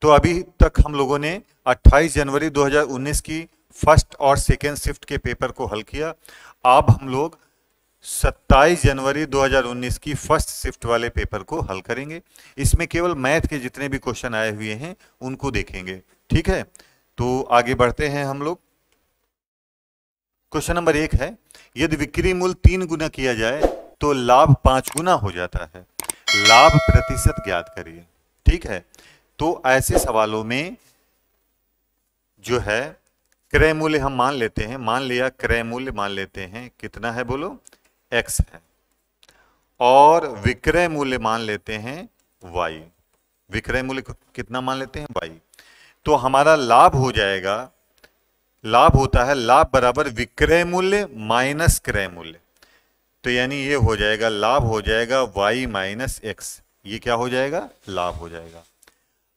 तो अभी तक हम लोगों ने 28 जनवरी 2019 की फर्स्ट और सेकेंड शिफ्ट के पेपर को हल किया। अब हम लोग 27 जनवरी 2019 की फर्स्ट शिफ्ट वाले पेपर को हल करेंगे। इसमें केवल मैथ के जितने भी क्वेश्चन आए हुए हैं उनको देखेंगे। ठीक है, तो आगे बढ़ते हैं हम लोग। क्वेश्चन नंबर 1 है, यदि विक्रय मूल्य 3 गुना किया जाए तो लाभ 5 गुना हो जाता है, लाभ प्रतिशत ज्ञात करिए। ठीक है, तो ऐसे सवालों में जो है क्रय मूल्य हम मान लेते हैं, मान लिया क्रय मूल्य मान लेते हैं कितना है बोलो, x है, और विक्रय मूल्य मान लेते हैं y। विक्रय मूल्य कितना मान लेते हैं, y। तो हमारा लाभ हो जाएगा, लाभ होता है लाभ बराबर विक्रय मूल्य माइनस क्रय मूल्य। तो यानी ये हो जाएगा, लाभ हो जाएगा y माइनस एक्स। ये क्या हो जाएगा, लाभ हो जाएगा।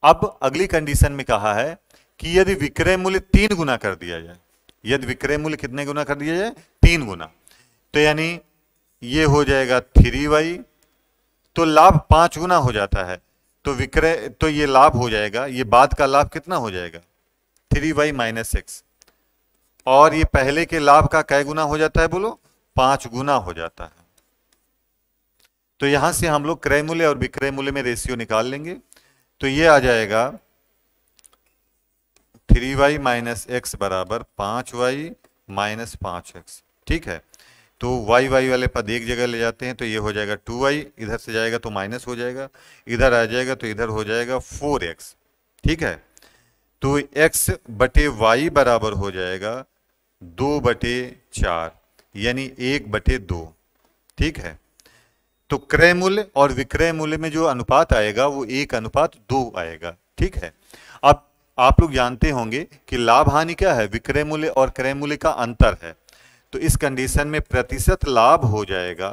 अब अगली कंडीशन में कहा है कि यदि विक्रय मूल्य 3 गुना कर दिया जाए, यदि विक्रय मूल्य कितने गुना कर दिया जाए, 3 गुना, तो यानी ये हो जाएगा 3y, तो लाभ 5 गुना हो जाता है, तो विक्रय, तो ये लाभ हो जाएगा, ये बाद का लाभ कितना हो जाएगा, 3y माइनस एक्स। और ये पहले के लाभ का कै गुना हो जाता है बोलो, 5 गुना हो जाता है। तो यहां से हम लोग क्रय मूल्य और विक्रय मूल्य में रेशियो निकाल लेंगे। तो ये आ जाएगा 3y माइनस एक्स बराबर 5y माइनस 5x। ठीक है, तो y वाले पद एक जगह ले जाते हैं, तो ये हो जाएगा 2y, इधर से जाएगा तो माइनस हो जाएगा, इधर आ जाएगा तो इधर हो जाएगा 4x। ठीक है, तो x बटे y बराबर हो जाएगा 2/4, यानी 1/2। ठीक है, तो क्रय मूल्य और विक्रय मूल्य में जो अनुपात आएगा वो 1:2 आएगा। ठीक है, अब आप लोग जानते होंगे कि लाभ हानि क्या है, विक्रय मूल्य और क्रय मूल्य का अंतर है। तो इस कंडीशन में प्रतिशत लाभ हो जाएगा,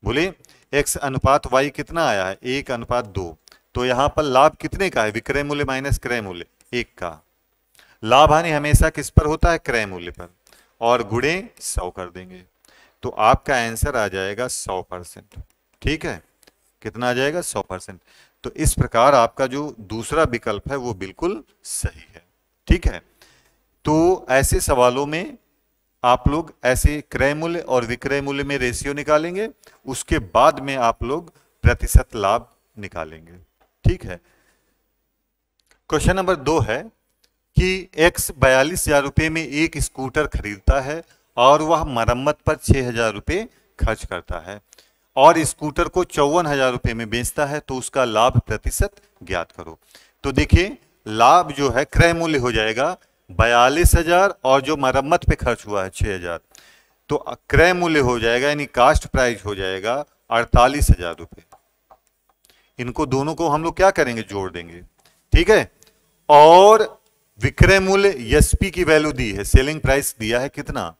बोले x अनुपात y कितना आया है, 1:2। तो यहां पर लाभ कितने का है, विक्रय मूल्य माइनस क्रय मूल्य 1 का। लाभ हानि हमेशा किस पर होता है, क्रय मूल्य पर, और गुणे 100 कर देंगे, तो आपका आंसर आ जाएगा 100%। ठीक है, कितना आ जाएगा, 100%। तो इस प्रकार आपका जो दूसरा विकल्प है वो बिल्कुल सही है। ठीक है, तो ऐसे सवालों में आप लोग ऐसे क्रय मूल्य और विक्रय मूल्य में रेशियो निकालेंगे, उसके बाद में आप लोग प्रतिशत लाभ निकालेंगे। ठीक है, क्वेश्चन नंबर 2 है कि x 42,000 रुपये में एक स्कूटर खरीदता है और वह मरम्मत पर 6,000 रुपये खर्च करता है और स्कूटर को 54,000 रुपये में बेचता है, तो उसका लाभ प्रतिशत ज्ञात करो। तो देखिए लाभ जो है क्रय मूल्य हो जाएगा 42,000 और जो मरम्मत पे खर्च हुआ है 6,000, तो क्रय मूल्य हो जाएगा यानी कास्ट प्राइस हो जाएगा 48,000 रुपये। इनको दोनों को हम लोग क्या करेंगे, जोड़ देंगे। ठीक है, और विक्रय मूल्य एसपी की वैल्यू दी है, सेलिंग प्राइस दिया है कितना,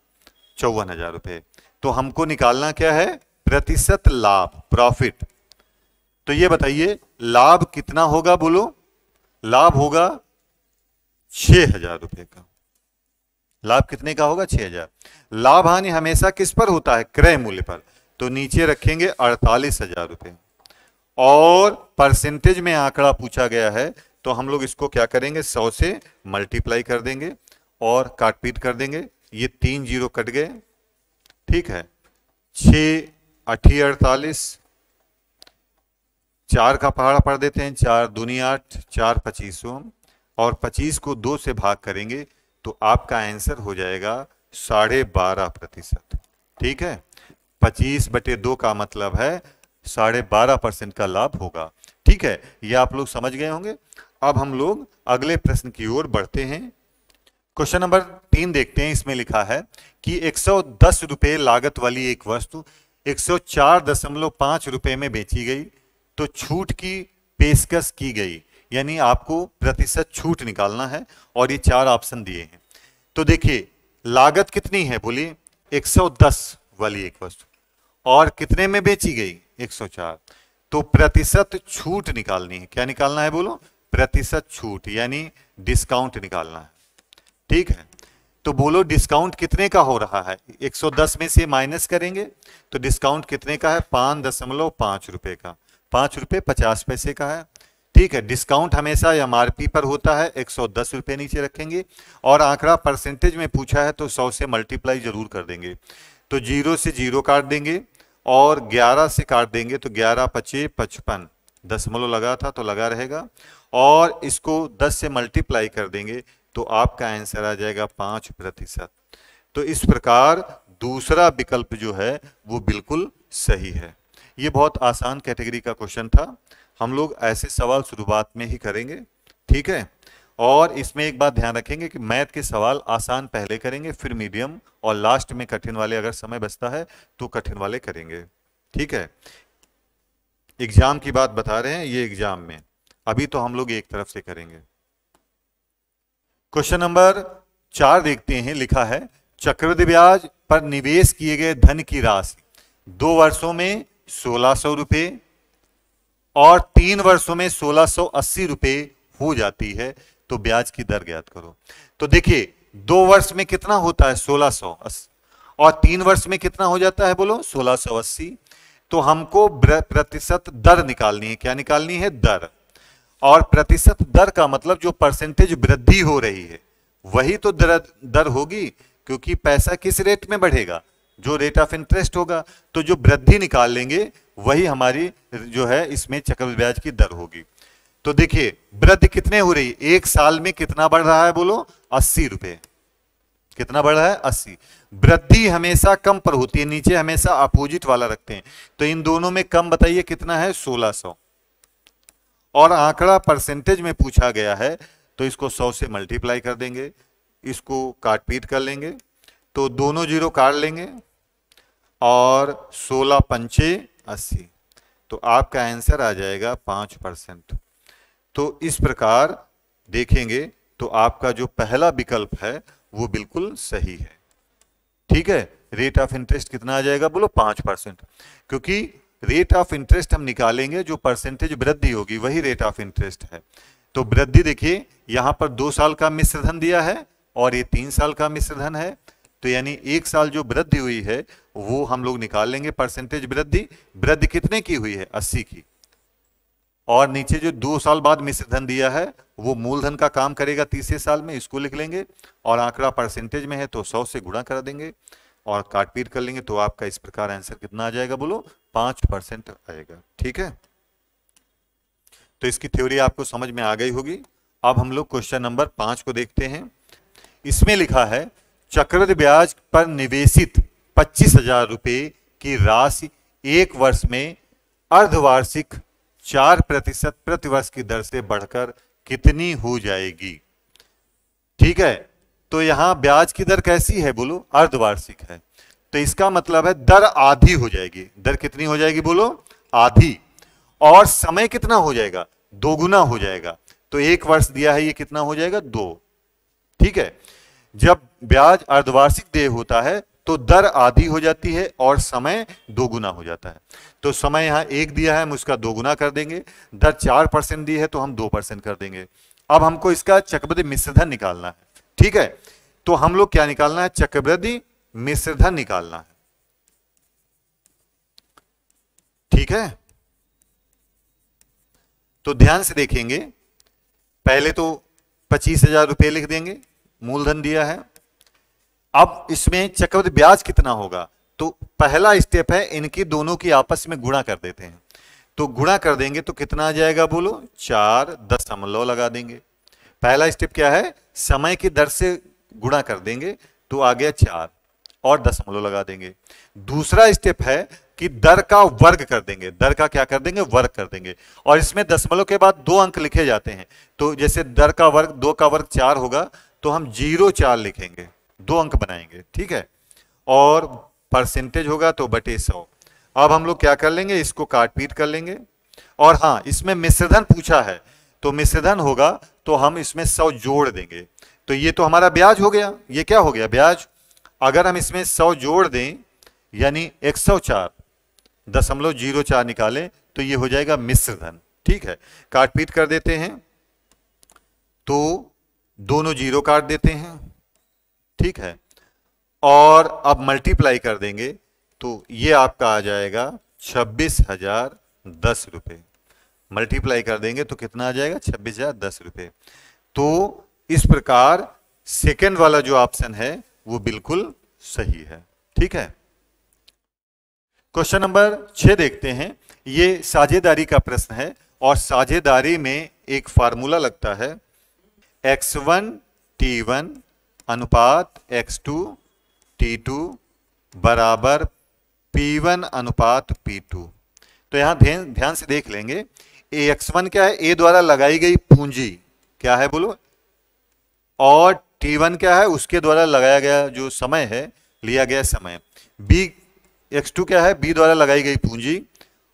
54,000 रुपये। तो हमको निकालना क्या है, प्रतिशत लाभ, प्रॉफिट। तो ये बताइए लाभ कितना होगा, बोलो, लाभ होगा 6,000 रुपये का। लाभ कितने का होगा, 6,000। लाभ हानि हमेशा किस पर होता है, क्रय मूल्य पर, तो नीचे रखेंगे 48,000 रुपये। और परसेंटेज में आंकड़ा पूछा गया है, तो हम लोग इसको क्या करेंगे, 100 से मल्टीप्लाई कर देंगे और काट पीट कर देंगे। ये 3 जीरो कट गए। ठीक है, 6 8 48, 4 का पहाड़ा पढ़ देते हैं, 4 दूनी 8, 4 25 और 25 को 2 से भाग करेंगे तो आपका आंसर हो जाएगा 12.5%। ठीक है, 25/2 का मतलब है 12.5% का लाभ होगा। ठीक है, ये आप लोग समझ गए होंगे। अब हम लोग अगले प्रश्न की ओर बढ़ते हैं। क्वेश्चन नंबर 3 देखते हैं। इसमें लिखा है कि 110 रुपये लागत वाली एक वस्तु 104.5 रुपये में बेची गई, तो छूट की पेशकश की गई, यानी आपको प्रतिशत छूट निकालना है और ये 4 ऑप्शन दिए हैं। तो देखिए लागत कितनी है, बोलिए, 110 वाली एक वस्तु, और कितने में बेची गई, 104। तो प्रतिशत छूट निकालनी है। क्या निकालना है, बोलो, प्रतिशत छूट, यानी डिस्काउंट निकालना है। ठीक है, तो बोलो डिस्काउंट कितने का हो रहा है, 110 में से माइनस करेंगे तो डिस्काउंट कितने का है, 5.5 रुपए का, 5 रुपये 50 पैसे का है। ठीक है, डिस्काउंट हमेशा एमआरपी पर होता है, 110 रुपये नीचे रखेंगे और आंकड़ा परसेंटेज में पूछा है तो 100 से मल्टीप्लाई जरूर कर देंगे। तो 0 से 0 काट देंगे और 11 से काट देंगे तो 11 पचे 55, दशमलव लगा था तो लगा रहेगा, और इसको 10 से मल्टीप्लाई कर देंगे तो आपका आंसर आ जाएगा 5%। तो इस प्रकार दूसरा विकल्प जो है वो बिल्कुल सही है। ये बहुत आसान कैटेगरी का क्वेश्चन था, हम लोग ऐसे सवाल शुरुआत में ही करेंगे, ठीक है। और इसमें एक बात ध्यान रखेंगे कि मैथ के सवाल आसान पहले करेंगे, फिर मीडियम, और लास्ट में कठिन वाले अगर समय बचता है तो कठिन वाले करेंगे, ठीक है। एग्जाम की बात बता रहे हैं, ये एग्जाम में, अभी तो हम लोग एक तरफ से करेंगे। क्वेश्चन नंबर 4 देखते हैं, लिखा है चक्रवृद्धि ब्याज पर निवेश किए गए धन की राशि 2 वर्षों में 1600 रुपये और 3 वर्षों में 1680 रुपये हो जाती है, तो ब्याज की दर ज्ञात करो। तो देखिए 2 वर्ष में कितना होता है 1680 और 3 वर्ष में कितना हो जाता है बोलो 1680। तो हमको प्रतिशत दर निकालनी है। क्या निकालनी है? दर। और प्रतिशत दर का मतलब जो परसेंटेज वृद्धि हो रही है वही तो दर होगी, क्योंकि पैसा किस रेट में बढ़ेगा? जो रेट ऑफ इंटरेस्ट होगा। तो जो वृद्धि निकाल लेंगे वही हमारी जो है इसमें चक्रवृद्धि ब्याज की दर होगी। तो देखिए वृद्धि कितने हो रही है, एक साल में कितना बढ़ रहा है बोलो 80 रुपए। कितना बढ़ रहा है? 80। वृद्धि हमेशा कम पर होती है, नीचे हमेशा अपोजिट वाला रखते हैं। तो इन दोनों में कम बताइए कितना है? 1600। और आंकड़ा परसेंटेज में पूछा गया है तो इसको 100 से मल्टीप्लाई कर देंगे, इसको काट पीट कर लेंगे तो दोनों जीरो काट लेंगे और 16 पंचे 80, तो आपका आंसर आ जाएगा 5%। तो इस प्रकार देखेंगे तो आपका जो पहला विकल्प है वो बिल्कुल सही है, ठीक है। रेट ऑफ इंटरेस्ट कितना आ जाएगा बोलो 5%, क्योंकि रेट ऑफ इंटरेस्ट हम निकालेंगे जो परसेंटेज वृद्धि होगी वही रेट ऑफ इंटरेस्ट है। तो वृद्धि देखिए यहां पर 2 साल का मिश्र धन दिया है और ये 3 साल का मिश्र धन है, तो यानी 1 साल जो वृद्धि हुई है वो हम लोग निकाल लेंगे परसेंटेज वृद्धि। वृद्धि कितने की हुई है? 80 की। और नीचे जो 2 साल बाद मिश्र धन दिया है वो मूलधन का काम करेगा तीसरे साल में, इसको लिख लेंगे और आंकड़ा परसेंटेज में है तो 100 से गुणा कर देंगे और काट पीट कर लेंगे, तो आपका इस प्रकार आंसर कितना आ जाएगा बोलो 5% आएगा, ठीक है। तो इसकी थ्योरी आपको समझ में आ गई होगी। अब हम लोग क्वेश्चन नंबर 5 को देखते हैं। इसमें लिखा है चक्रवृद्धि ब्याज पर निवेशित 25,000 रुपए की राशि 1 वर्ष में अर्धवार्षिक 4% प्रति वर्ष की दर से बढ़कर कितनी हो जाएगी? ठीक है, तो यहां ब्याज की दर कैसी है बोलो? अर्धवार्षिक है, तो इसका मतलब है दर आधी हो जाएगी। दर कितनी हो जाएगी बोलो? आधी। और समय कितना हो जाएगा? 2 गुना हो जाएगा। तो 1 वर्ष दिया है, ये कितना हो जाएगा? 2, ठीक है। जब ब्याज अर्धवार्षिक देय होता है तो दर आधी हो जाती है और समय 2 गुना हो जाता है। तो समय यहां 1 दिया है, हम उसका 2 गुना कर देंगे। दर 4% दी है तो हम 2% कर देंगे। अब हमको इसका चक्रवृद्धि मिश्रधन निकालना है, ठीक है। तो हम लोग क्या निकालना है? चक्रवृद्धि मिश्रधन निकालना है, ठीक है। तो ध्यान से देखेंगे, पहले तो 25,000 रुपए लिख देंगे, मूलधन दिया है। अब इसमें चक्रवृद्धि ब्याज कितना होगा? तो पहला स्टेप है इनकी दोनों की आपस में गुणा कर देते हैं। तो गुणा कर देंगे तो कितना आ जाएगा बोलो? 4 दशमलव लगा देंगे। पहला स्टेप क्या है? समय की दर से गुणा कर देंगे तो आ गया 4 और दशमलव लगा देंगे। दूसरा स्टेप है कि दर का वर्ग कर देंगे। दर का क्या कर देंगे? वर्ग कर देंगे। और इसमें दशमलव के बाद 2 अंक लिखे जाते हैं, तो जैसे दर का वर्ग 2 का वर्ग 4 होगा तो हम 0.4 लिखेंगे, 2 अंक बनाएंगे, ठीक है। और परसेंटेज होगा तो बटे 100। अब हम लोग क्या कर लेंगे? इसको काट पीट कर लेंगे। और हाँ, इसमें मिश्रधन पूछा है तो मिश्रधन होगा तो हम इसमें 100 जोड़ देंगे। तो ये तो हमारा ब्याज हो गया। ये क्या हो गया? ब्याज। अगर हम इसमें 100 जोड़ दें यानी 104.04 निकालें तो ये हो जाएगा मिश्रधन, ठीक है। काट पीट कर देते हैं तो दोनों 0 काट देते हैं, ठीक है। और अब मल्टीप्लाई कर देंगे तो ये आपका आ जाएगा 26,010 रुपए। मल्टीप्लाई कर देंगे तो कितना आ जाएगा 26,010 रुपये। तो इस प्रकार सेकंड वाला जो ऑप्शन है वो बिल्कुल सही है। ठीक है, क्वेश्चन नंबर 6 देखते हैं। ये साझेदारी का प्रश्न है और साझेदारी में एक फार्मूला लगता है x1 t1 अनुपात x2 t2 बराबर p1 अनुपात p2। तो यहां ध्यान से देख लेंगे, ए x1 क्या है, ए द्वारा लगाई गई पूंजी क्या है बोलो, और t1 क्या है, उसके द्वारा लगाया गया जो समय है, लिया गया समय। b x2 क्या है, b द्वारा लगाई गई पूंजी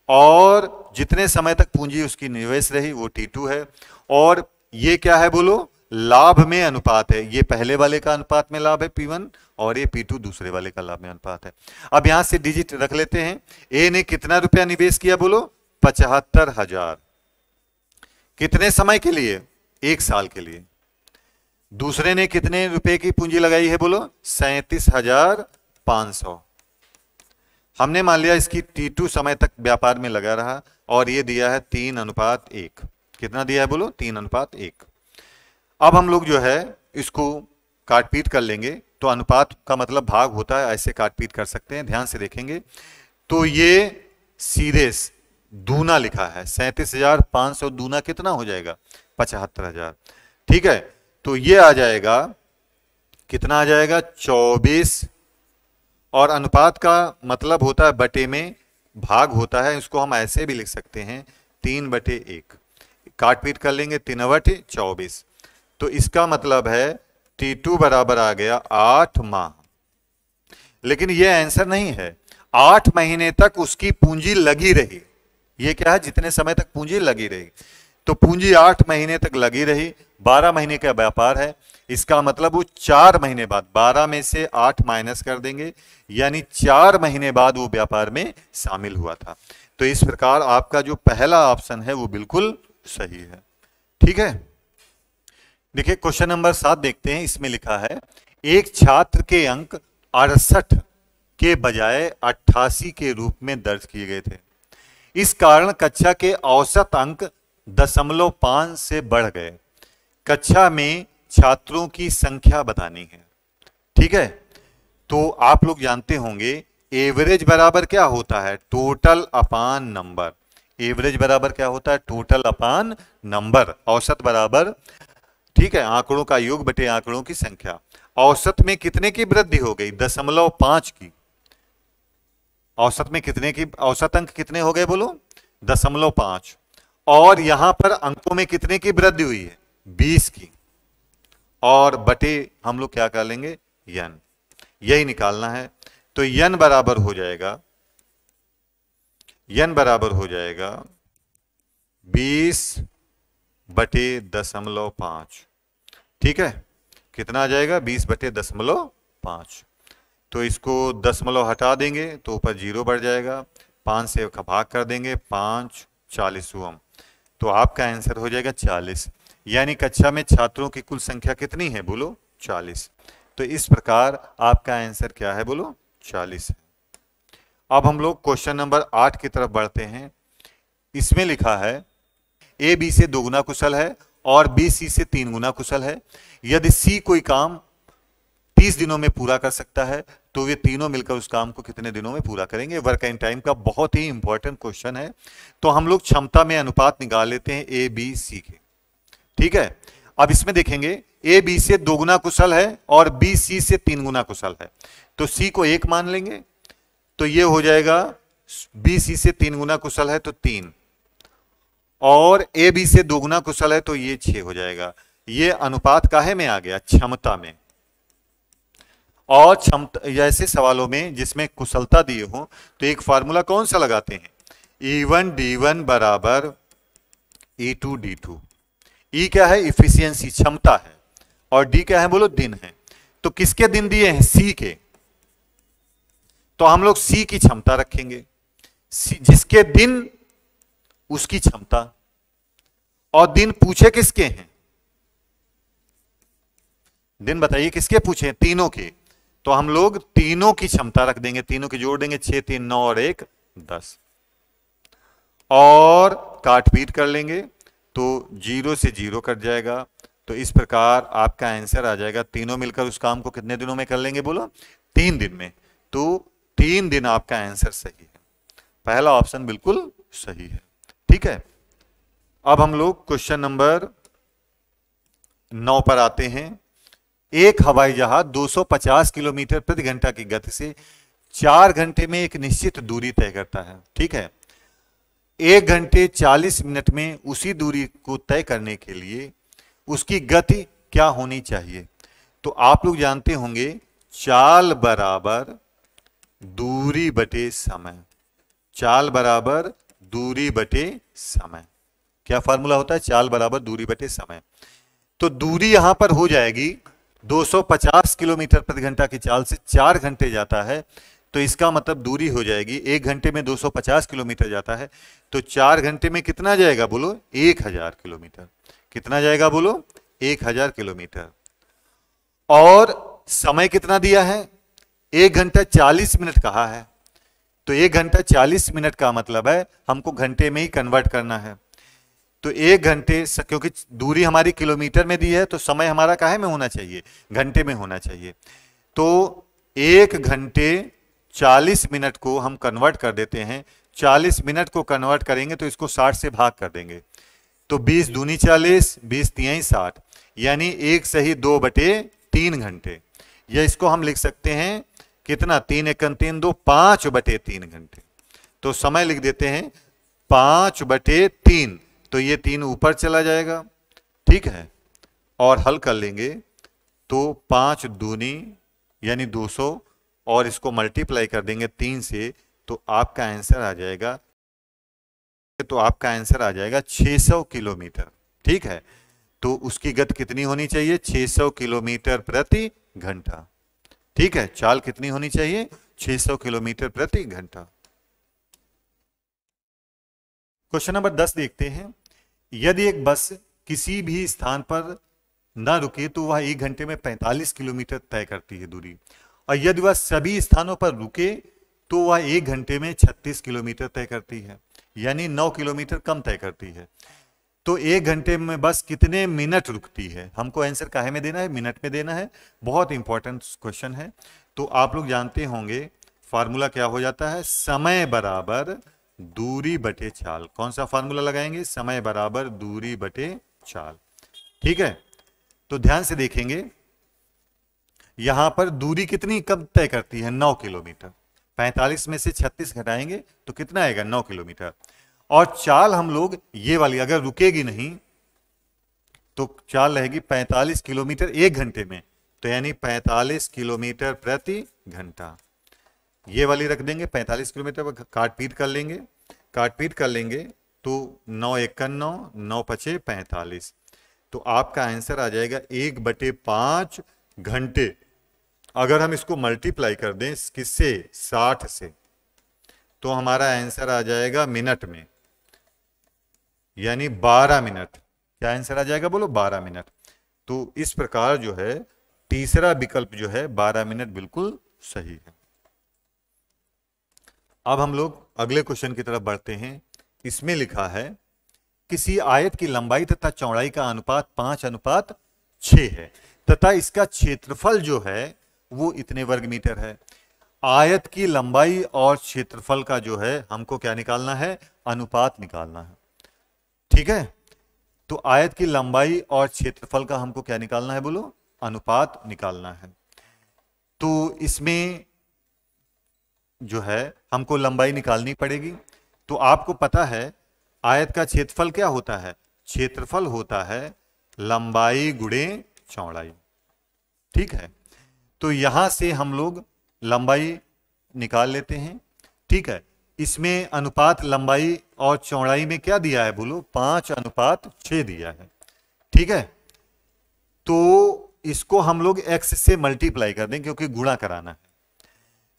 और जितने समय तक पूंजी उसकी निवेश रही वो t2 है। और ये क्या है बोलो, लाभ में अनुपात है। ये पहले वाले का अनुपात में लाभ है p1 और ये p2 दूसरे वाले का लाभ में अनुपात है। अब यहां से डिजिट रख लेते हैं। ए ने कितना रुपया निवेश किया बोलो, 75,000। कितने समय के लिए, 1 साल के लिए। दूसरे ने कितने रुपए की पूंजी लगाई है बोलो, 37,500। हमने मान लिया इसकी T2 समय तक व्यापार में लगा रहा और ये दिया है 3:1। कितना दिया है बोलो, 3:1। अब हम लोग जो है इसको काट पीट कर लेंगे, तो अनुपात का मतलब भाग होता है, ऐसे काट पीट कर सकते हैं। ध्यान से देखेंगे तो ये सीधे दूना लिखा है, 37,500 दूना कितना हो जाएगा, 75,000। ठीक है, तो ये आ जाएगा, कितना आ जाएगा, 24। और अनुपात का मतलब होता है बटे में भाग होता है, इसको हम ऐसे भी लिख सकते हैं 3/1। काट पीट कर लेंगे, 3/24। तो इसका मतलब है T2 बराबर आ गया 8 माह। लेकिन यह आंसर नहीं है, 8 महीने तक उसकी पूंजी लगी रही। ये क्या है, जितने समय तक पूंजी लगी रही। तो पूंजी 8 महीने तक लगी रही, 12 महीने का व्यापार है। इसका मतलब वो 4 महीने बाद, 12 में से 8 माइनस कर देंगे, यानी 4 महीने बाद वो व्यापार में शामिल हुआ था। तो इस प्रकार आपका जो पहला ऑप्शन है वो बिल्कुल सही है। ठीक है, देखिए क्वेश्चन नंबर 7 देखते हैं। इसमें लिखा है एक छात्र के अंक 68 के बजाय 88 के रूप में दर्ज किए गए थे। इस कारण कक्षा के औसत अंक 0.5 से बढ़ गए। कक्षा में छात्रों की संख्या बतानी है। ठीक है, तो आप लोग जानते होंगे एवरेज बराबर क्या होता है, टोटल अपान नंबर। एवरेज बराबर क्या होता है, टोटल अपान नंबर। औसत बराबर, ठीक है, आंकड़ों का योग बटे आंकड़ों की संख्या। औसत में कितने की वृद्धि हो गई, 0.5 की। औसत में कितने की, औसत अंक कितने हो गए बोलो, 0.5। और यहां पर अंकों में कितने की वृद्धि हुई है, 20 की। और बटे हम लोग क्या कर लेंगे, n, यही निकालना है। तो n बराबर हो जाएगा, n बराबर हो जाएगा 20/0.5। ठीक है, कितना आ जाएगा, 20/0.5। तो इसको 10 हटा देंगे तो ऊपर 0 बढ़ जाएगा, 5 से भाग कर देंगे, 5 40वां। तो आपका आंसर हो जाएगा 40। यानी कक्षा में छात्रों की कुल संख्या कितनी है बोलो, 40। तो इस प्रकार आपका आंसर क्या है बोलो, 40 है। अब हम लोग क्वेश्चन नंबर 8 की तरफ बढ़ते हैं। इसमें लिखा है ए बी से 2 गुना कुशल है और बी सी से 3 गुना कुशल है। यदि सी कोई काम 30 दिनों में पूरा कर सकता है तो वे तीनों मिलकर उस काम को कितने दिनों में पूरा करेंगे। वर्क एंड टाइम का बहुत ही इंपॉर्टेंट क्वेश्चन है। तो हम लोग क्षमता में अनुपात निकाल लेते हैं ए बी सी के। ठीक है, अब इसमें देखेंगे ए बी से 2 गुना कुशल है और बी सी से 3 गुना कुशल है। तो सी को 1 मान लेंगे, तो ये हो जाएगा बी सी से 3 गुना कुशल है तो 3, और ए बी से 2 गुना कुशल है तो ये 6 हो जाएगा। ये अनुपात काहे में आ गया, क्षमता में। और क्षमता ऐसे सवालों में जिसमें कुशलता दिए हो तो एक फार्मूला कौन सा लगाते हैं, E1 D1 बराबर E2 D2। ई क्या है, इफिशियंसी, क्षमता है, और डी क्या है बोलो, दिन है। तो किसके दिन दिए हैं, सी के। तो हम लोग सी की क्षमता रखेंगे, जिसके दिन उसकी क्षमता। और दिन पूछे किसके हैं, दिन बताइए किसके पूछे, तीनों के। तो हम लोग तीनों की क्षमता रख देंगे, तीनों की जोड़ देंगे, 6 3 9 और 1 10। और काट पीट कर लेंगे तो 0 से 0 कट जाएगा। तो इस प्रकार आपका आंसर आ जाएगा, तीनों मिलकर उस काम को कितने दिनों में कर लेंगे बोलो, 3 दिन में। तो 3 दिन आपका आंसर सही है, पहला ऑप्शन बिल्कुल सही है। ठीक है, अब हम लोग क्वेश्चन नंबर 9 पर आते हैं। एक हवाई जहाज 250 किलोमीटर प्रति घंटा की गति से 4 घंटे में एक निश्चित दूरी तय करता है। ठीक है, 1 घंटे 40 मिनट में उसी दूरी को तय करने के लिए उसकी गति क्या होनी चाहिए। तो आप लोग जानते होंगे चाल बराबर दूरी बटे समय, चाल बराबर दूरी बटे समय। क्या फार्मूला होता है, चाल बराबर दूरी बटे समय। तो दूरी यहां पर हो जाएगी 250 किलोमीटर प्रति घंटा की चाल से 4 घंटे जाता है, तो इसका मतलब दूरी हो जाएगी 1 घंटे में 250 किलोमीटर जाता है, तो 4 घंटे में कितना जाएगा बोलो, 1000 किलोमीटर। कितना जाएगा बोलो, 1000 किलोमीटर। और समय कितना दिया है, 1 घंटा 40 मिनट कहा है, तो 1 घंटा 40 मिनट का मतलब है हमको घंटे में ही कन्वर्ट करना है। तो 1 घंटे, क्योंकि दूरी हमारी किलोमीटर में दी है तो समय हमारा काहे में होना चाहिए, घंटे में होना चाहिए। तो 1 घंटे 40 मिनट को हम कन्वर्ट कर देते हैं, 40 मिनट को कन्वर्ट करेंगे तो इसको 60 से भाग कर देंगे, तो 20 दूनी 40, 20 तिहाई 60, यानी 1 सही 2 बटे 3 घंटे। या इसको हम लिख सकते हैं कितना, 3 एकम 3 2, 5 बटे 3 घंटे। तो समय लिख देते हैं 5 बटे 3, तो ये 3 ऊपर चला जाएगा। ठीक है, और हल कर लेंगे तो 5 दूनी यानी 200, और इसको मल्टीप्लाई कर देंगे 3 से, तो आपका आंसर आ जाएगा, तो आपका आंसर आ जाएगा 600 किलोमीटर। ठीक है, तो उसकी गति कितनी होनी चाहिए, 600 किलोमीटर प्रति घंटा। ठीक है, चाल कितनी होनी चाहिए, 600 किलोमीटर प्रति घंटा। क्वेश्चन नंबर 10 देखते हैं। यदि एक बस किसी भी स्थान पर न रुके तो वह 1 घंटे में 45 किलोमीटर तय करती है दूरी, और यदि वह सभी स्थानों पर रुके तो वह 1 घंटे में 36 किलोमीटर तय करती है, यानी 9 किलोमीटर कम तय करती है। तो 1 घंटे में बस कितने मिनट रुकती है, हमको आंसर काहे में देना है, मिनट में देना है। बहुत इंपॉर्टेंट क्वेश्चन है। तो आप लोग जानते होंगे फार्मूला क्या हो जाता है, समय बराबर दूरी बटे चाल। कौन सा फार्मूला लगाएंगे, समय बराबर दूरी बटे चाल। ठीक है, तो ध्यान से देखेंगे, यहां पर दूरी कितनी कब तय करती है, 9 किलोमीटर। 45 में से 36 घटाएंगे तो कितना आएगा, 9 किलोमीटर। और चाल हम लोग ये वाली अगर रुकेगी नहीं तो चाल रहेगी 45 किलोमीटर 1 घंटे में, तो यानी 45 किलोमीटर प्रति घंटा। ये वाली रख देंगे 45 किलोमीटर, काट पीट कर लेंगे, काट पीट कर लेंगे तो 9 1 9, 9 5 45, तो आपका आंसर आ जाएगा 1/5 घंटे। अगर हम इसको मल्टीप्लाई कर दें किससे, 60 से, तो हमारा आंसर आ जाएगा मिनट में, यानी 12 मिनट। क्या आंसर आ जाएगा बोलो, 12 मिनट। तो इस प्रकार जो है तीसरा विकल्प जो है 12 मिनट बिल्कुल सही है। अब हम लोग अगले क्वेश्चन की तरफ बढ़ते हैं। इसमें लिखा है किसी आयत की लंबाई तथा चौड़ाई का अनुपात 5:6 है तथा इसका क्षेत्रफल जो है वो इतने वर्ग मीटर है। आयत की लंबाई और क्षेत्रफल का जो है हमको क्या निकालना है, अनुपात निकालना है। ठीक है, तो आयत की लंबाई और क्षेत्रफल का हमको क्या निकालना है बोलो, अनुपात निकालना है। तो इसमें जो है हमको लंबाई निकालनी पड़ेगी। तो आपको पता है आयत का क्षेत्रफल क्या होता है, क्षेत्रफल होता है लंबाई गुणे चौड़ाई। ठीक है, तो यहां से हम लोग लंबाई निकाल लेते हैं। ठीक है, इसमें अनुपात लंबाई और चौड़ाई में क्या दिया है बोलो, 5:6 दिया है। ठीक है, तो इसको हम लोग x से मल्टीप्लाई कर दें क्योंकि गुणा कराना है।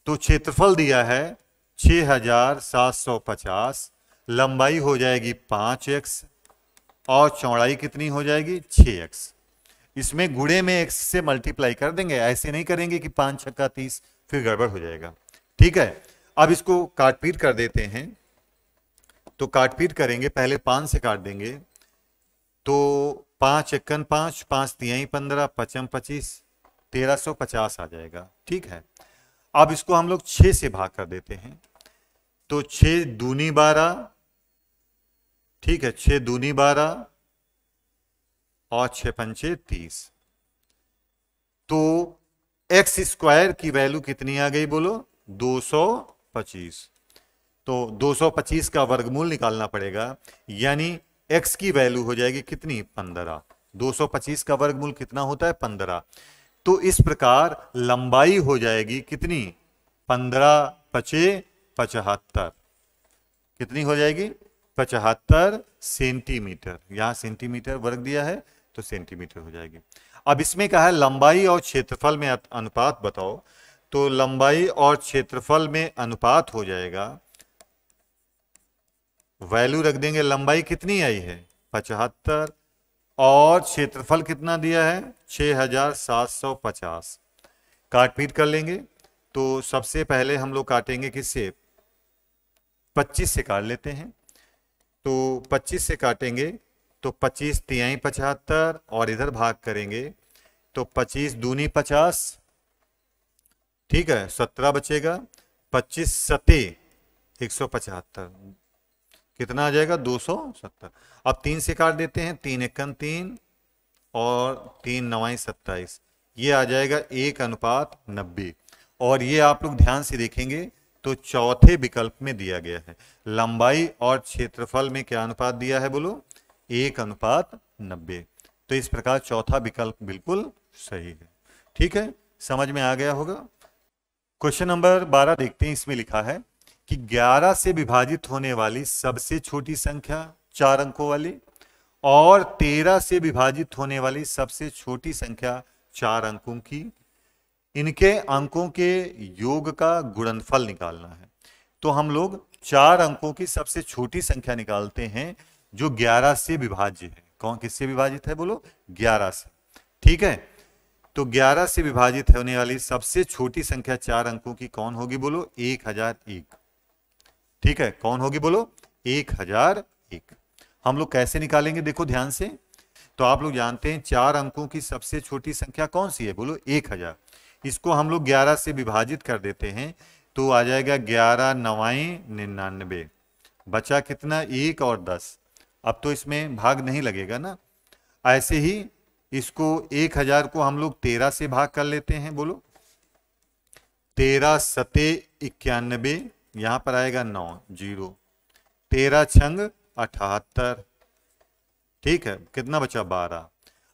तो क्षेत्रफल दिया है 6750, लंबाई हो जाएगी 5x और चौड़ाई कितनी हो जाएगी 6x। इसमें गुणे में x से मल्टीप्लाई कर देंगे, ऐसे नहीं करेंगे कि 5 छक्का 30, फिर गड़बड़ हो जाएगा। ठीक है, अब इसको काट पीट कर देते हैं। तो काटपीट करेंगे, पहले 5 से काट देंगे, तो 5 एकन 5, 5 तिहाई 15, पचम 25, 1350 आ जाएगा। ठीक है, अब इसको हम लोग 6 से भाग कर देते हैं, तो 6 दूनी 12, ठीक है, 6 दूनी 12 और 6 पंचे 30, तो एक्स स्क्वायर की वैल्यू कितनी आ गई बोलो? 225। तो 225 का वर्गमूल निकालना पड़ेगा, यानी x की वैल्यू हो जाएगी कितनी? 15। 225 का वर्गमूल कितना होता है? 15। तो इस प्रकार लंबाई हो जाएगी कितनी? 15 पचे 75। कितनी हो जाएगी? 75 सेंटीमीटर। यहां सेंटीमीटर वर्ग दिया है तो सेंटीमीटर हो जाएगी। अब इसमें कहा है लंबाई और क्षेत्रफल में अनुपात बताओ, तो लंबाई और क्षेत्रफल में अनुपात हो जाएगा, वैल्यू रख देंगे, लंबाई कितनी आई है? 75, और क्षेत्रफल कितना दिया है? 6750। काटपीट कर लेंगे, तो सबसे पहले हम लोग काटेंगे किससे? 25 से काट लेते हैं, तो 25 से काटेंगे तो 25 तिहाई 75, और इधर भाग करेंगे तो 25 दूनी 50, ठीक है, 17 बचेगा, 25 सते 175, कितना आ जाएगा? 270। अब 3 से काट देते हैं, 3 एकन 3 और 3 नवाई 27, ये आ जाएगा 1:90। और ये आप लोग ध्यान से देखेंगे तो चौथे विकल्प में दिया गया है, लंबाई और क्षेत्रफल में क्या अनुपात दिया है बोलो? 1:90। तो इस प्रकार चौथा विकल्प बिल्कुल सही है। ठीक है, समझ में आ गया होगा। क्वेश्चन नंबर 12 देखते हैं, इसमें लिखा है कि 11 से विभाजित होने वाली सबसे छोटी संख्या 4 अंकों वाली और 13 से विभाजित होने वाली सबसे छोटी संख्या 4 अंकों की, इनके अंकों के योग का गुणनफल निकालना है। तो हम लोग 4 अंकों की सबसे छोटी संख्या निकालते हैं जो 11 से विभाज्य है। कौन किससे विभाजित है बोलो? 11 से। ठीक है, तो 11 से विभाजित होने वाली सबसे छोटी संख्या 4 अंकों की कौन होगी बोलो? 1001। ठीक है, कौन होगी बोलो? 1001। हम लोग कैसे निकालेंगे देखो ध्यान से। तो आप लोग जानते हैं 4 अंकों की सबसे छोटी संख्या कौन सी है बोलो? 1000। इसको हम लोग 11 से विभाजित कर देते हैं तो आ जाएगा 11 नवाई 99, बचा कितना? 1 और 10। अब तो इसमें भाग नहीं लगेगा ना। ऐसे ही इसको 1000 को हम लोग 13 से भाग कर लेते हैं, बोलो 13 सते 91, यहां पर आएगा 9 0, 13 छंग 78, ठीक है, कितना बचा? 12।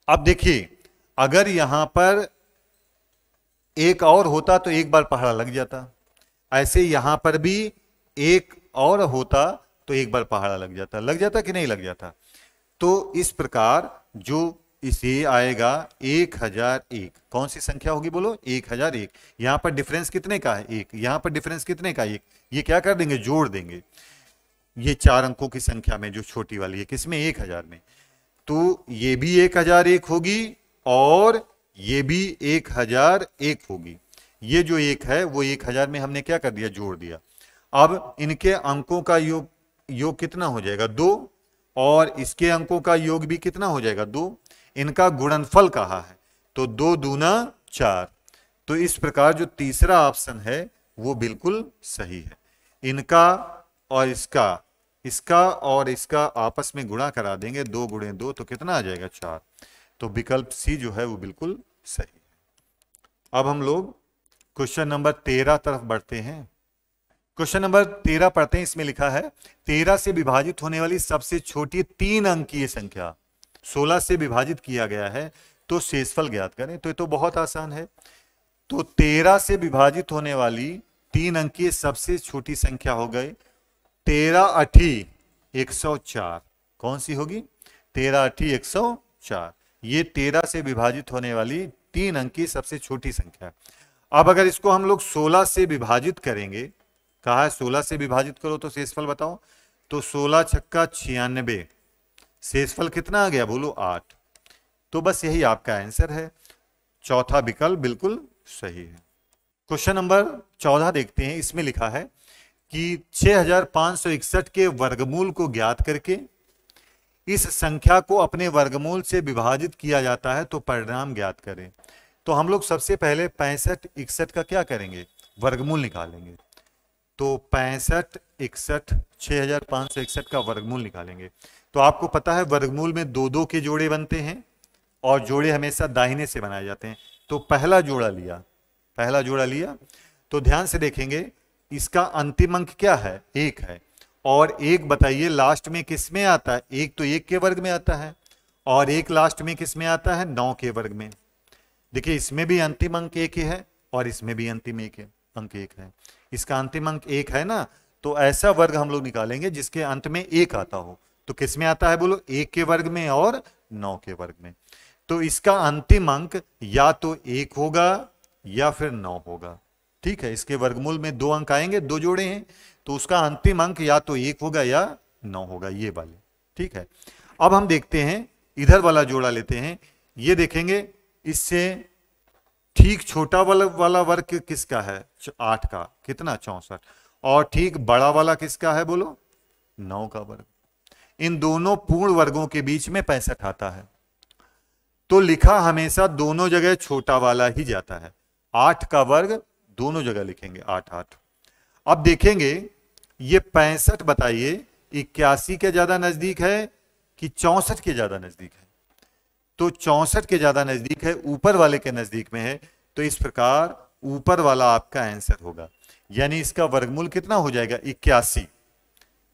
अब देखिए अगर यहां पर एक और होता तो एक बार पहाड़ा लग जाता, ऐसे यहां पर भी एक और होता तो एक बार पहाड़ा लग जाता। लग जाता कि नहीं लग जाता? तो इस प्रकार जो इसे आएगा 1001, कौन सी संख्या होगी बोलो? 1001। यहां पर डिफरेंस कितने का है? 1। यहां पर डिफरेंस कितने का? 1। ये क्या कर देंगे? जोड़ देंगे, ये 4 अंकों की संख्या में जो छोटी वाली है, किसमें? 1000 में। तो ये भी 1001 होगी और ये भी 1001 होगी। ये जो 1 है वो 1000 में हमने क्या कर दिया? जोड़ दिया। अब इनके अंकों का योग कितना हो जाएगा? 2, और इसके अंकों का योग भी कितना हो जाएगा? 2। इनका गुणनफल कहा है तो 2 दूना 4। तो इस प्रकार जो तीसरा ऑप्शन है वो बिल्कुल सही है। इनका और इसका और इसका आपस में गुणा करा देंगे, 2 गुणे 2 तो कितना आ जाएगा? 4। तो विकल्प सी जो है वो बिल्कुल सही है। अब हम लोग क्वेश्चन नंबर 13 तरफ बढ़ते हैं। क्वेश्चन नंबर 13 पढ़ते हैं, इसमें लिखा है 13 से विभाजित होने वाली सबसे छोटी 3 अंकीय संख्या 16 से विभाजित किया गया है, तो शेषफल ज्ञात करें। तो ये तो बहुत आसान है। तो 13 से विभाजित होने वाली 3 अंकीय सबसे छोटी संख्या हो गई 13 अठी 104। कौन सी होगी? 13 अठी 104। ये 13 से विभाजित होने वाली 3 अंकीय सबसे छोटी संख्या। अब अगर इसको हम लोग 16 से विभाजित करेंगे, कहा है 16 से विभाजित करो तो शेषफल बताओ, तो 16 छक्का 96, शेषफल कितना आ गया बोलो? 8। तो बस यही आपका आंसर है, चौथा विकल्प बिल्कुल सही है। क्वेश्चन नंबर 14 देखते हैं, इसमें लिखा है कि 6561 के वर्गमूल को ज्ञात करके इस संख्या को अपने वर्गमूल से विभाजित किया जाता है तो परिणाम ज्ञात करें। तो हम लोग सबसे पहले 6561 का क्या करेंगे, वर्गमूल निकालेंगे। तो 6561 6561 का वर्गमूल निकालेंगे। तो आपको पता है वर्गमूल में दो दो के जोड़े बनते हैं और जोड़े हमेशा दाहिने से बनाए जाते हैं। तो पहला जोड़ा लिया तो ध्यान से देखेंगे इसका अंतिम अंक क्या है, 1 है। और 1 बताइए लास्ट में किस में आता है, 1 तो 1 के वर्ग में आता है और 1 लास्ट में किस में आता है, 9 के वर्ग में। देखिए इसमें भी अंतिम अंक 1 ही है और इसमें भी अंतिम अंक 1 है। इसका अंतिम अंक 1 है ना, तो ऐसा वर्ग हम लोग निकालेंगे जिसके अंत में 1 आता हो। तो किस में आता है बोलो, 1 के वर्ग में और 9 के वर्ग में। तो इसका अंतिम अंक या तो 1 होगा या फिर 9 होगा। ठीक है, इसके वर्गमूल में 2 अंक आएंगे, 2 जोड़े हैं, तो उसका अंतिम अंक या तो 1 होगा या 9 होगा, ये वाले। ठीक है, अब हम देखते हैं इधर वाला जोड़ा लेते हैं। ये देखेंगे इससे ठीक छोटा वाला वर्ग किसका है, 8 का, कितना 64। और ठीक बड़ा वाला किसका है बोलो, 9 का वर्ग। इन दोनों पूर्ण वर्गों के बीच में 65 आता है। तो लिखा हमेशा दोनों जगह छोटा वाला ही जाता है। 8 का वर्ग दोनों जगह लिखेंगे 8 8। अब देखेंगे ये 65 बताइए 81 के ज्यादा नजदीक है कि 64 के ज्यादा नजदीक है। तो 64 के ज्यादा नजदीक है, ऊपर वाले के नजदीक में है। तो इस प्रकार ऊपर वाला आपका आंसर होगा, यानी इसका वर्गमूल कितना हो जाएगा, 81।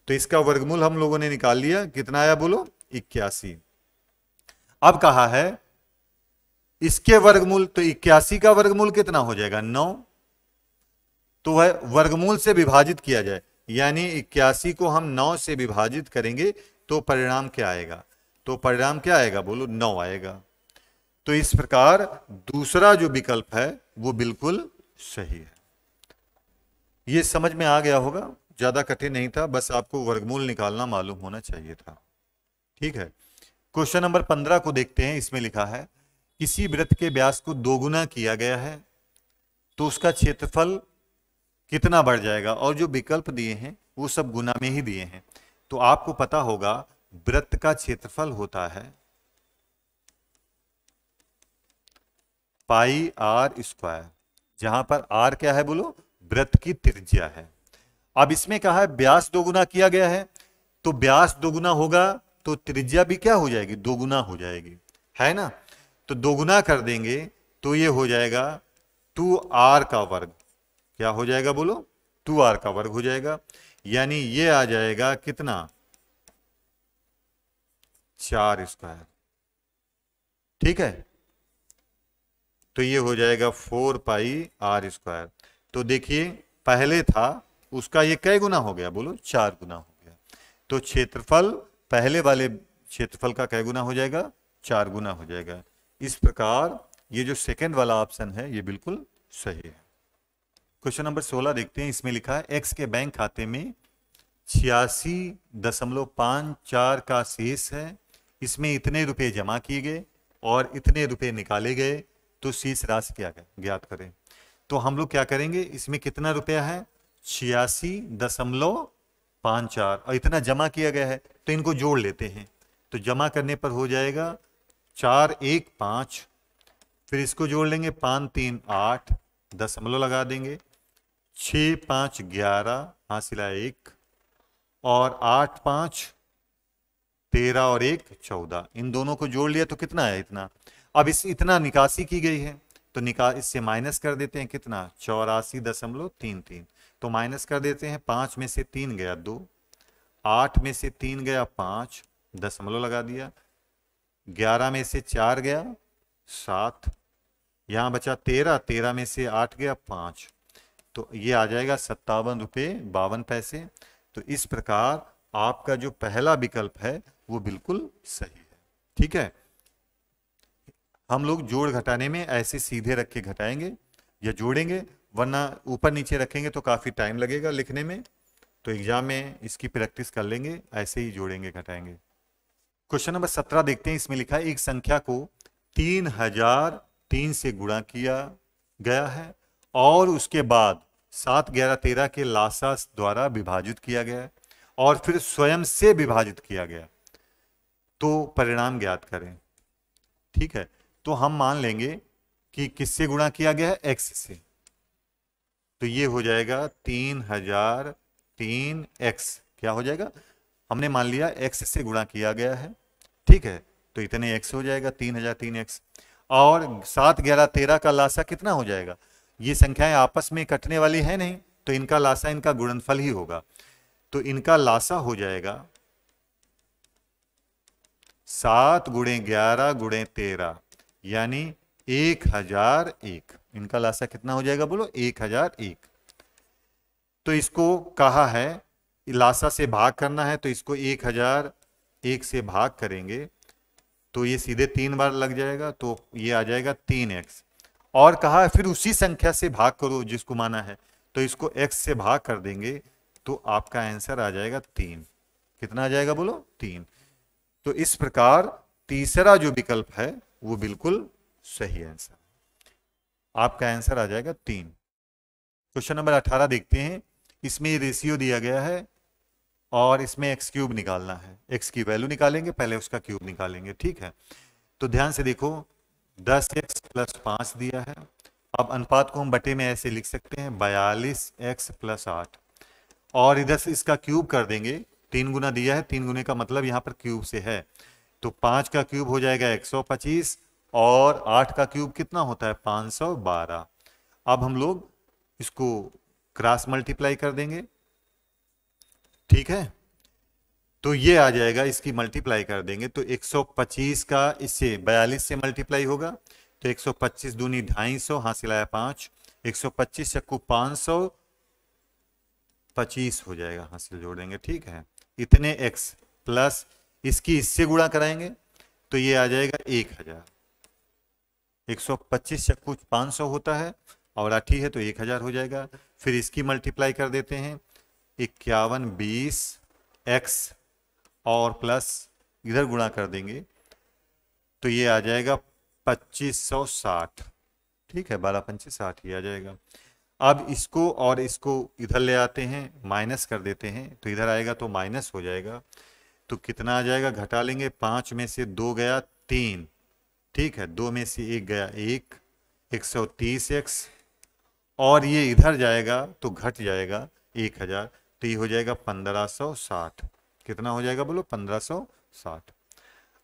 तो इसका वर्गमूल हम लोगों ने निकाल लिया, कितना आया बोलो, 81। अब कहा है इसके वर्गमूल, तो 81 का वर्गमूल कितना हो जाएगा, 9। तो वह वर्गमूल से विभाजित किया जाए, यानी 81 को हम 9 से विभाजित करेंगे तो परिणाम क्या आएगा, तो परिणाम क्या आएगा बोलो, 9 आएगा। तो इस प्रकार दूसरा जो विकल्प है वो बिल्कुल सही है। ये समझ में आ गया होगा, ज्यादा कठिन नहीं था, बस आपको वर्गमूल निकालना मालूम होना चाहिए था। ठीक है, क्वेश्चन नंबर 15 को देखते हैं। इसमें लिखा है किसी वृत्त के व्यास को दोगुना किया गया है तो उसका क्षेत्रफल कितना बढ़ जाएगा, और जो विकल्प दिए हैं वो सब गुना में ही दिए हैं। तो आपको पता होगा वृत्त का क्षेत्रफल होता है पाई r स्क्वायर, जहां पर r क्या है बोलो, वृत्त की त्रिज्या है। अब इसमें कहा है व्यास दोगुना किया गया है, तो व्यास दोगुना होगा तो त्रिज्या भी क्या हो जाएगी, दोगुना हो जाएगी, है ना। तो दोगुना कर देंगे तो ये हो जाएगा 2r का वर्ग। क्या हो जाएगा बोलो, 2r का वर्ग हो जाएगा, यानी ये आ जाएगा कितना, 4 स्क्वायर। ठीक है, तो ये हो जाएगा 4 पाई r स्क्वायर। तो देखिए पहले था उसका ये कै गुना हो गया बोलो, 4 गुना हो गया। तो क्षेत्रफल पहले वाले क्षेत्रफल का कै गुना हो जाएगा, 4 गुना हो जाएगा। इस प्रकार ये जो सेकंड वाला ऑप्शन है ये बिल्कुल सही है। क्वेश्चन नंबर 16 देखते हैं। इसमें लिखा है एक्स के बैंक खाते में 86.54 का शेष है, इसमें इतने रुपए जमा किए गए और इतने रुपए निकाले गए, तो शेष राशि क्या ज्ञात करें। तो हम लोग क्या करेंगे, इसमें कितना रुपया है, 86.54 और इतना जमा किया गया है, तो इनको जोड़ लेते हैं। तो जमा करने पर हो जाएगा 4 1 5, फिर इसको जोड़ लेंगे 5 3 8, दशमलव लगा देंगे, 6 5 11 हासिला 1 और 8 5 13 और 1 14। इन दोनों को जोड़ लिया तो कितना है, इतना। अब इस इतना निकासी की गई है तो इससे माइनस कर देते हैं, कितना 84.33। तो माइनस कर देते हैं, 5 में से 3 गया 2, 8 में से 3 गया 5, दशमलव लगा दिया, 11 में से 4 गया 7, यहाँ बचा 13, 13 में से 8 गया 5, तो ये आ जाएगा 57 रुपये 52 पैसे। तो इस प्रकार आपका जो पहला विकल्प है वो बिल्कुल सही है। ठीक है, हम लोग जोड़ घटाने में ऐसे सीधे रख के घटाएंगे या जोड़ेंगे, वरना ऊपर नीचे रखेंगे तो काफी टाइम लगेगा लिखने में। तो एग्जाम में इसकी प्रैक्टिस कर लेंगे, ऐसे ही जोड़ेंगे घटाएंगे। क्वेश्चन नंबर 17 देखते हैं। इसमें लिखा है एक संख्या को 3003 से गुणा किया गया है और उसके बाद 7, 11, 13 के लासा द्वारा विभाजित किया गया और फिर स्वयं से विभाजित किया गया, तो परिणाम ज्ञात करें। ठीक है, तो हम मान लेंगे कि किससे गुणा किया गया है, x से, तो ये हो जाएगा 3003x। क्या हो जाएगा, हमने मान लिया x से गुणा किया गया है, ठीक है, तो इतने x हो जाएगा 3003x। और 7, 11, 13 का लासा कितना हो जाएगा, ये संख्याएं आपस में कटने वाली है नहीं, तो इनका लासा इनका गुणनफल ही होगा, तो इनका लासा हो जाएगा 7 गुणे 11 गुणे 13 यानी 1001। इनका लासा कितना हो जाएगा, बोलो 1001। तो इसको कहा है लासा से भाग करना है, तो इसको 1001 से भाग करेंगे तो ये सीधे 3 बार लग जाएगा, तो ये आ जाएगा 3x। और कहा है फिर उसी संख्या से भाग करो जिसको माना है, तो इसको x से भाग कर देंगे तो आपका आंसर आ जाएगा 3। कितना आ जाएगा, बोलो 3। तो इस प्रकार तीसरा जो विकल्प है वो बिल्कुल सही आंसर, आपका आंसर आ जाएगा 3। क्वेश्चन नंबर 18 देखते हैं। इसमें ये रेशियो दिया गया है और इसमें एक्स क्यूब निकालना है। एक्स की वैल्यू निकालेंगे, पहले उसका क्यूब निकालेंगे, ठीक है। तो ध्यान से देखो, 10x + 5 दिया है। अब अनुपात को हम बटे में ऐसे लिख सकते हैं 42x + 8, और इधर से इसका क्यूब कर देंगे। 3 गुना दिया है, 3 गुने का मतलब यहाँ पर क्यूब से है, तो 5 का क्यूब हो जाएगा 125 और 8 का क्यूब कितना होता है 512। अब हम लोग इसको क्रॉस मल्टीप्लाई कर देंगे, ठीक है, तो ये आ जाएगा, इसकी मल्टीप्लाई कर देंगे तो 125 का इससे 42 से मल्टीप्लाई होगा, तो 125 दूनी 250, हासिल आया 5, 125 चक्कू 525 हो जाएगा, हासिल जोड़ देंगे, ठीक है। इतने x प्लस इसकी इससे गुणा कराएंगे तो ये आ जाएगा 1000। 125 चक्कू 500 होता है और 8 है तो 1000 हो जाएगा। फिर इसकी मल्टीप्लाई कर देते हैं 51 20 x और प्लस इधर गुणा कर देंगे तो ये आ जाएगा 2560, ठीक है, 12 25 60 ही आ जाएगा। अब इसको और इसको इधर ले आते हैं, माइनस कर देते हैं, तो इधर आएगा तो माइनस हो जाएगा, तो कितना आ जाएगा, घटा लेंगे, 5 में से 2 गया 3, ठीक है, 2 में से 1 गया 1, 130x और ये इधर जाएगा तो घट जाएगा 1000, तो ये हो जाएगा 1560। कितना हो जाएगा, बोलो 1560।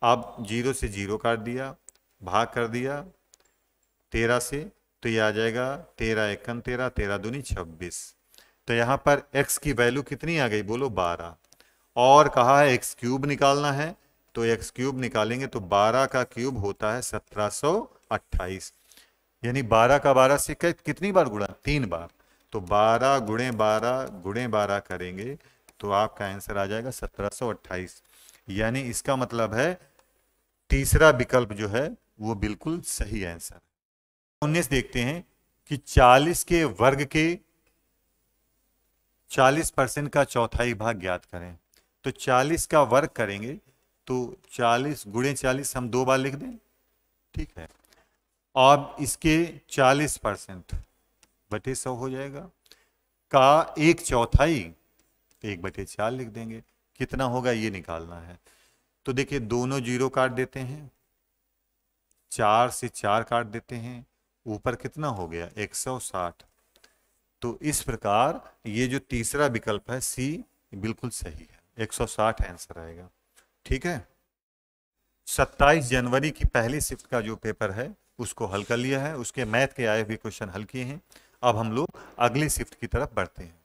अब 0 से 0 काट दिया, भाग कर दिया 13 से, तो ये आ जाएगा 13 एकम 13, 13 दूनी 26। तो यहाँ पर x की वैल्यू कितनी आ गई, बोलो 12। और कहा है x क्यूब निकालना है, तो x क्यूब निकालेंगे तो 12 का क्यूब होता है 1728, यानी 12 का 12 से कितनी बार गुणा, 3 बार, तो 12 गुणे 12 गुणे 12 करेंगे तो आपका आंसर आ जाएगा 1728। यानी इसका मतलब है तीसरा विकल्प जो है वो बिल्कुल सही आंसर है। 19 देखते हैं कि 40 के वर्ग के 40% का चौथाई भाग ज्ञात करें। तो 40 का वर्ग करेंगे तो 40 गुणे 40 हम 2 बार लिख दें, ठीक है। अब इसके 40% बटे 100 हो जाएगा, का 1/4 1/4 लिख देंगे, कितना होगा ये निकालना है। तो देखिए दोनों 0 काट देते हैं, 4 से 4 काट देते हैं, ऊपर कितना हो गया 160। तो इस प्रकार ये जो तीसरा विकल्प है सी बिल्कुल सही है, 160 आंसर आएगा, ठीक है। 27 जनवरी की पहली शिफ्ट का जो पेपर है उसको हल कर लिया है, उसके मैथ के आए हुए क्वेश्चन हल किए हैं। अब हम लोग अगली शिफ्ट की तरफ बढ़ते हैं।